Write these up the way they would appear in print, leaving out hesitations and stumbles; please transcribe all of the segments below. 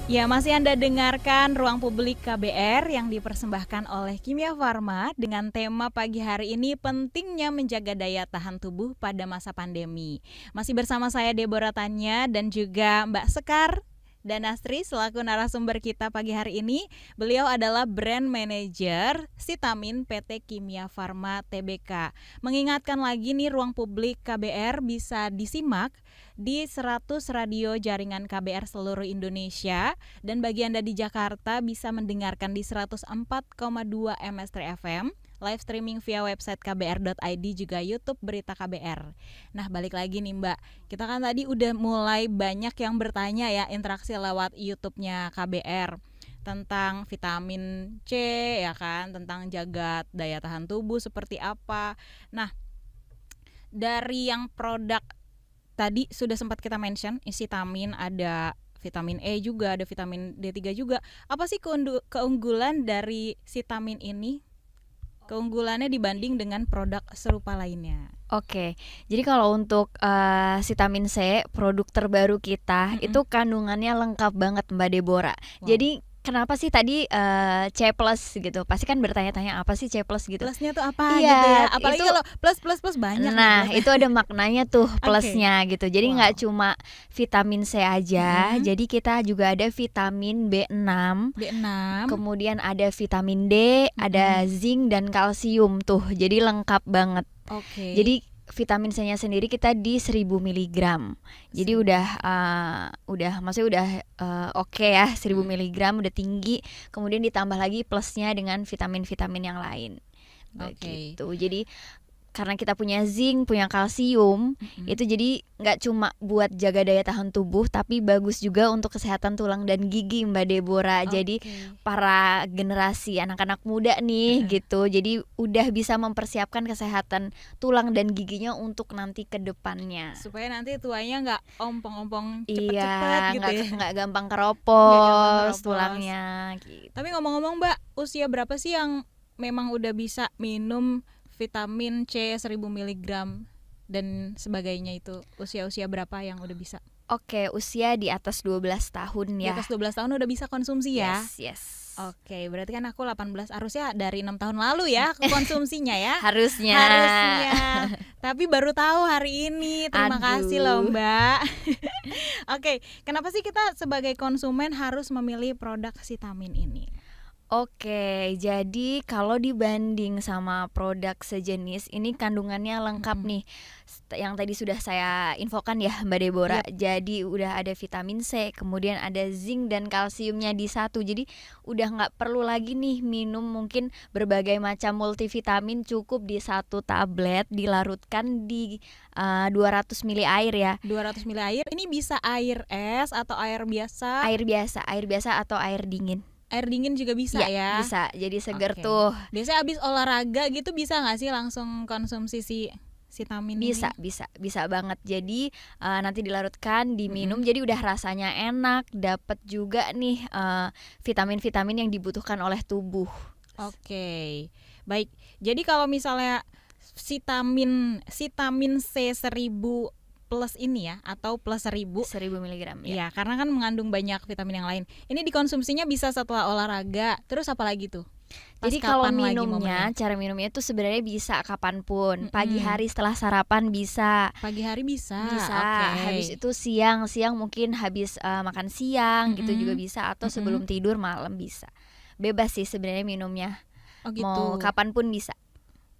Ya, masih Anda dengarkan Ruang Publik KBR yang dipersembahkan oleh Kimia Farma dengan tema pagi hari ini pentingnya menjaga daya tahan tubuh pada masa pandemi. Masih bersama saya Deborah Tanya dan juga Mbak Sekar dan Astri selaku narasumber kita pagi hari ini. Beliau adalah Brand Manager Sitamin PT Kimia Farma Tbk. Mengingatkan lagi nih Ruang Publik KBR bisa disimak di 100 radio jaringan KBR seluruh Indonesia, dan bagi Anda di Jakarta bisa mendengarkan di 104,2 MS3 FM, live streaming via website kbr.id juga YouTube Berita KBR. Nah, balik lagi nih Mbak, kita kan tadi udah mulai banyak yang bertanya ya, interaksi lewat YouTube-nya KBR tentang vitamin C ya kan, tentang jaga daya tahan tubuh seperti apa. Nah, dari yang produk tadi sudah sempat kita mention, vitamin, ada vitamin E juga, ada vitamin D3 juga. Apa sih keunggulan dari vitamin ini? Keunggulannya dibanding dengan produk serupa lainnya. Oke, jadi kalau untuk vitamin C, produk terbaru kita, itu kandungannya lengkap banget Mbak Deborah. Wow. Jadi kenapa sih tadi C plus gitu? Pasti kan bertanya-tanya apa sih C plus gitu? Plusnya tuh apa Iya, gitu ya? Apalagi itu, kalau plus banyak. Nah, itu ada maknanya tuh plusnya gitu. Jadi nggak cuma vitamin C aja. Jadi kita juga ada vitamin B6, kemudian ada vitamin D, ada zinc dan kalsium tuh. Jadi lengkap banget. Jadi vitamin C-nya sendiri kita di 1000 mg. Jadi udah maksudnya udah oke ya, 1000 mg udah tinggi. Kemudian ditambah lagi plusnya dengan vitamin-vitamin yang lain. Begitu. Jadi karena kita punya zinc, punya kalsium, itu jadi nggak cuma buat jaga daya tahan tubuh, tapi bagus juga untuk kesehatan tulang dan gigi Mbak Deborah. Jadi para generasi anak-anak muda nih gitu, jadi udah bisa mempersiapkan kesehatan tulang dan giginya untuk nanti ke depannya. Supaya nanti tuanya nggak ompong-ompong cepet-cepet gitu ya. Nggak gampang keropos tulangnya gitu. Tapi ngomong-ngomong Mbak, usia berapa sih yang memang udah bisa minum vitamin C 1000 mg dan sebagainya itu? Usia-usia berapa yang udah bisa? Oke, usia di atas 12 tahun ya. Di atas 12 tahun udah bisa konsumsi ya? Yes. Oke, berarti kan aku 18, harusnya dari 6 tahun lalu ya konsumsinya ya? Harusnya. Tapi baru tahu hari ini. Terima kasih loh Mbak. Oke, kenapa sih kita sebagai konsumen harus memilih produk vitamin ini? Oke, jadi kalau dibanding sama produk sejenis, ini kandungannya lengkap nih. Yang tadi sudah saya infokan ya Mbak Deborah. Jadi udah ada vitamin C, kemudian ada zinc dan kalsiumnya di satu. Jadi udah nggak perlu lagi nih minum mungkin berbagai macam multivitamin, cukup di satu tablet dilarutkan di 200 ml air ya. 200 ml air, ini bisa air es atau air biasa? Air biasa atau air dingin. Air dingin juga bisa ya? Bisa, jadi seger tuh. Biasanya abis olahraga gitu bisa gak sih langsung konsumsi si vitamin ini? Bisa banget. Jadi nanti dilarutkan, diminum, jadi udah rasanya enak, dapat juga nih vitamin-vitamin yang dibutuhkan oleh tubuh. Oke, baik. Jadi kalau misalnya vitamin C 1000 plus ini ya, atau plus 1000 mg ya, karena kan mengandung banyak vitamin yang lain. Ini dikonsumsinya bisa setelah olahraga. Terus apa lagi tuh? Jadi kalau minumnya, cara minumnya itu sebenarnya bisa kapanpun. Pagi hari setelah sarapan bisa. Pagi hari bisa. Habis itu siang mungkin habis makan siang gitu juga bisa, atau sebelum tidur malam bisa. Bebas sih sebenarnya minumnya. Gitu. Mau kapanpun bisa.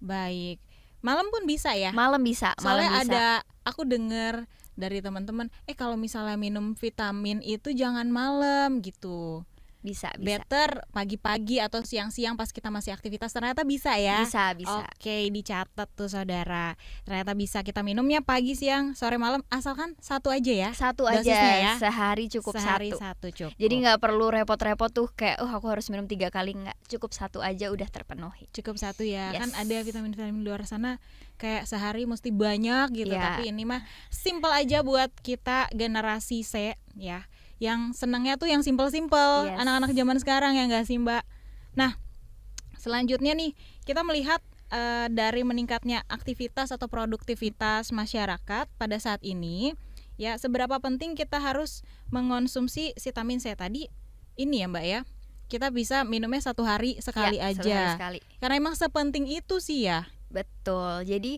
Baik. Malam pun bisa ya? Malam bisa. Soalnya aku dengar dari teman-teman, kalau misalnya minum vitamin itu jangan malam gitu. Bisa. Better pagi-pagi atau siang-siang pas kita masih aktivitas. Ternyata bisa ya? Bisa. Oke, dicatat tuh saudara. Ternyata bisa kita minumnya pagi, siang, sore, malam. Asalkan satu aja ya? Satu aja ya? Sehari cukup satu cukup. Jadi gak perlu repot-repot tuh kayak aku harus minum 3 kali. Nggak, cukup satu aja udah terpenuhi. Cukup satu ya? Kan ada vitamin-vitamin luar sana kayak sehari mesti banyak gitu. Tapi ini mah simple aja buat kita generasi C ya, yang senangnya tuh yang simpel-simpel. Anak-anak zaman sekarang ya nggak sih Mbak? Nah, selanjutnya nih kita melihat dari meningkatnya aktivitas atau produktivitas masyarakat pada saat ini, Ya, seberapa penting kita harus mengonsumsi vitamin C tadi ini ya Mbak ya. Kita bisa minumnya 1 hari sekali aja. 1 hari sekali. Karena emang sepenting itu sih ya. Betul. Jadi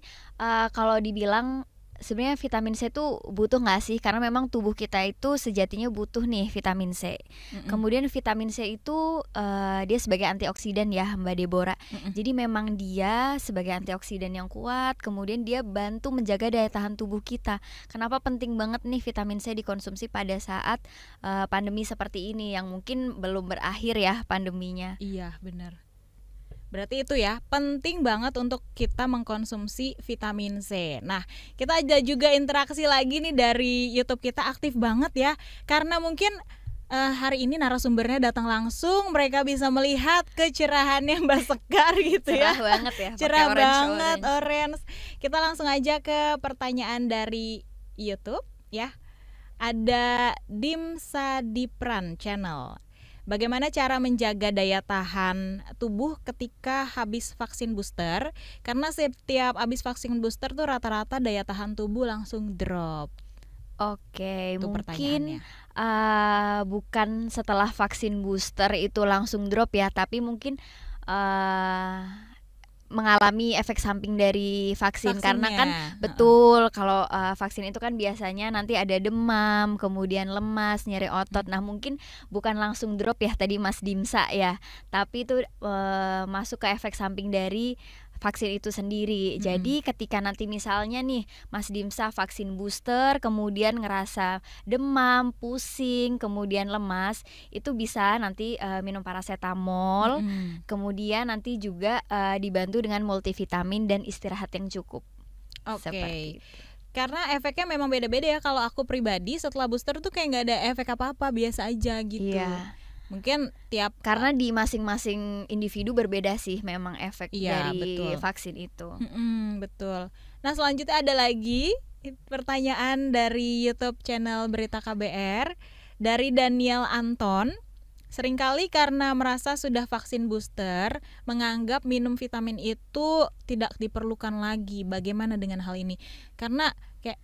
kalau dibilang sebenarnya vitamin C itu butuh nggak sih? Karena memang tubuh kita itu sejatinya butuh nih vitamin C. Kemudian vitamin C itu dia sebagai antioksidan ya Mbak Deborah. Jadi memang dia sebagai antioksidan yang kuat. Kemudian dia bantu menjaga daya tahan tubuh kita. Kenapa penting banget nih vitamin C dikonsumsi pada saat pandemi seperti ini yang mungkin belum berakhir ya pandeminya. Iya benar. Berarti itu ya, penting banget untuk kita mengkonsumsi vitamin C. Nah, kita ada juga interaksi lagi nih dari YouTube kita, aktif banget ya. Karena mungkin hari ini narasumbernya datang langsung, mereka bisa melihat kecerahannya Mbak Sekar gitu ya. Cerah banget ya. Cerah banget, orange. Kita langsung aja ke pertanyaan dari YouTube ya. Ada Dimsa Dipran Channel. Bagaimana cara menjaga daya tahan tubuh ketika habis vaksin booster? Karena setiap habis vaksin booster tuh rata-rata daya tahan tubuh langsung drop. Oke, itu mungkin bukan setelah vaksin booster itu langsung drop ya, tapi mungkin mengalami efek samping dari vaksin. Karena kan betul kalau vaksin itu kan biasanya nanti ada demam, kemudian lemas, nyeri otot. Nah mungkin bukan langsung drop ya tadi Mas Dimsa ya, tapi itu masuk ke efek samping dari vaksin itu sendiri. Jadi ketika nanti misalnya nih Mas Dimsa vaksin booster, kemudian ngerasa demam, pusing, kemudian lemas, itu bisa nanti minum paracetamol. Kemudian nanti juga dibantu dengan multivitamin dan istirahat yang cukup. Oke. Karena efeknya memang beda-beda ya. Kalau aku pribadi setelah booster tuh kayak nggak ada efek apa-apa, biasa aja gitu. Iya. Mungkin karena di masing-masing individu berbeda sih memang efek dari betul. vaksin itu. Betul. Nah selanjutnya ada lagi pertanyaan dari YouTube channel Berita KBR dari Daniel Anton. Seringkali karena merasa sudah vaksin booster, menganggap minum vitamin itu tidak diperlukan lagi. Bagaimana dengan hal ini? Karena kayak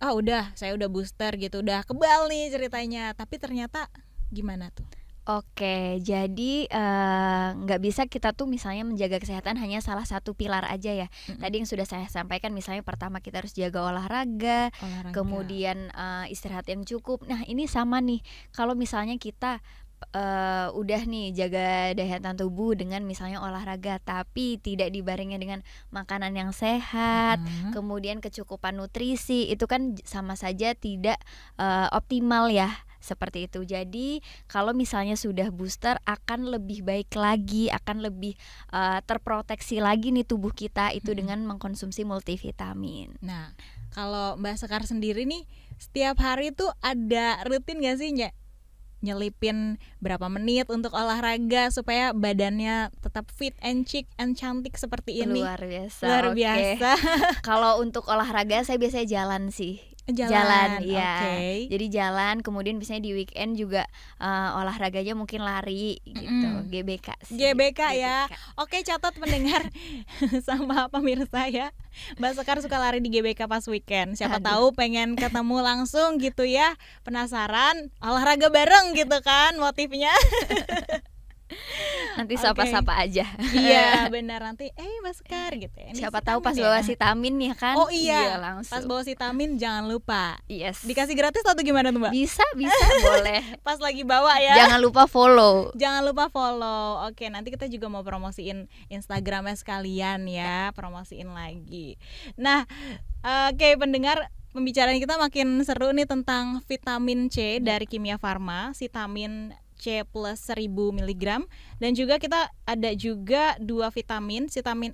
saya udah booster gitu, udah kebal nih ceritanya. Tapi ternyata gimana tuh? Oke, jadi nggak bisa kita tuh misalnya menjaga kesehatan hanya salah satu pilar aja ya. Tadi yang sudah saya sampaikan, misalnya pertama kita harus jaga olahraga. Kemudian istirahat yang cukup. Nah ini sama nih, kalau misalnya kita udah nih jaga daya tahan tubuh dengan misalnya olahraga, tapi tidak dibarengi dengan makanan yang sehat, kemudian kecukupan nutrisi, itu kan sama saja tidak optimal ya. Seperti itu. Jadi kalau misalnya sudah booster akan lebih baik lagi, akan lebih terproteksi lagi nih tubuh kita itu dengan mengkonsumsi multivitamin. Nah, kalau Mbak Sekar sendiri nih setiap hari tuh ada rutin gak sih nyelipin berapa menit untuk olahraga supaya badannya tetap fit and chic and cantik seperti ini? Luar biasa. Luar biasa. Kalau untuk olahraga saya biasanya jalan sih. Jalan ya. Jadi jalan, kemudian biasanya di weekend juga olahraganya mungkin lari gitu. GBK sih. GBK ya. Oke, catat pendengar sama pemirsa ya. Mbak Sekar suka lari di GBK pas weekend. Siapa tahu pengen ketemu langsung gitu ya. Penasaran olahraga bareng gitu kan motifnya. Nanti sapa-sapa aja. Iya benar, nanti Mbak Sekar gitu ya. Siapa tahu pas bawa vitamin ya kan. Oh iya langsung. Pas bawa vitamin jangan lupa. Yes. Dikasih gratis atau gimana tuh Mbak? Bisa boleh. Pas lagi bawa ya. Jangan lupa follow. Oke, nanti kita juga mau promosiin Instagramnya sekalian ya. Promosiin lagi. Nah oke pendengar, pembicaraan kita makin seru nih tentang vitamin C dari Kimia Farma, vitamin C plus 1000 mg, dan juga kita ada juga 2 vitamin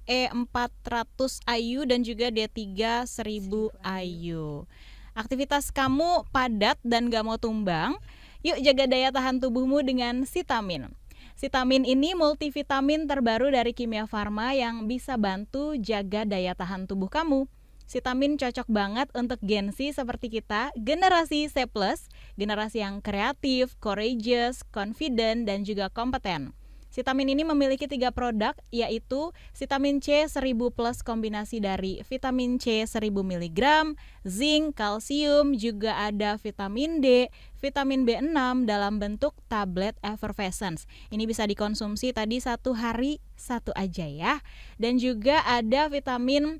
E 400 IU dan juga D3 1000 IU. Aktivitas kamu padat dan gak mau tumbang, yuk jaga daya tahan tubuhmu dengan Vitamin. Vitamin ini multivitamin terbaru dari Kimia Farma yang bisa bantu jaga daya tahan tubuh kamu. Vitamin cocok banget untuk Gen Z seperti kita, generasi C+, generasi yang kreatif, courageous, confident, dan juga kompeten. Vitamin ini memiliki 3 produk, yaitu vitamin C 1000 plus kombinasi dari vitamin C 1000 mg, zinc, kalsium, juga ada vitamin D, vitamin B6 dalam bentuk tablet effervescence. Ini bisa dikonsumsi tadi 1 hari 1 aja ya. Dan juga ada vitamin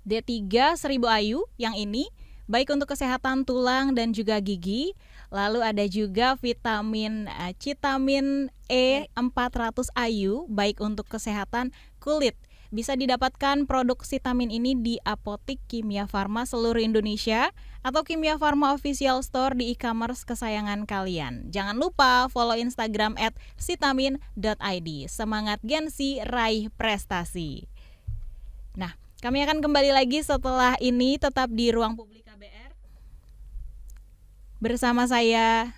D3 1000 IU yang ini baik untuk kesehatan tulang dan juga gigi. Lalu ada juga vitamin Citamin E 400 IU baik untuk kesehatan kulit. Bisa didapatkan produk vitamin ini di apotik Kimia Farma seluruh Indonesia atau Kimia Farma Official Store di e-commerce kesayangan kalian. Jangan lupa follow Instagram @vitamin.id. Semangat Gen-Z, raih prestasi. Nah, kami akan kembali lagi setelah ini, tetap di Ruang Publik KBR. Bersama saya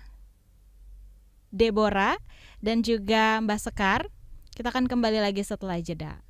Deborah dan juga Mbak Sekar. Kita akan kembali lagi setelah jeda.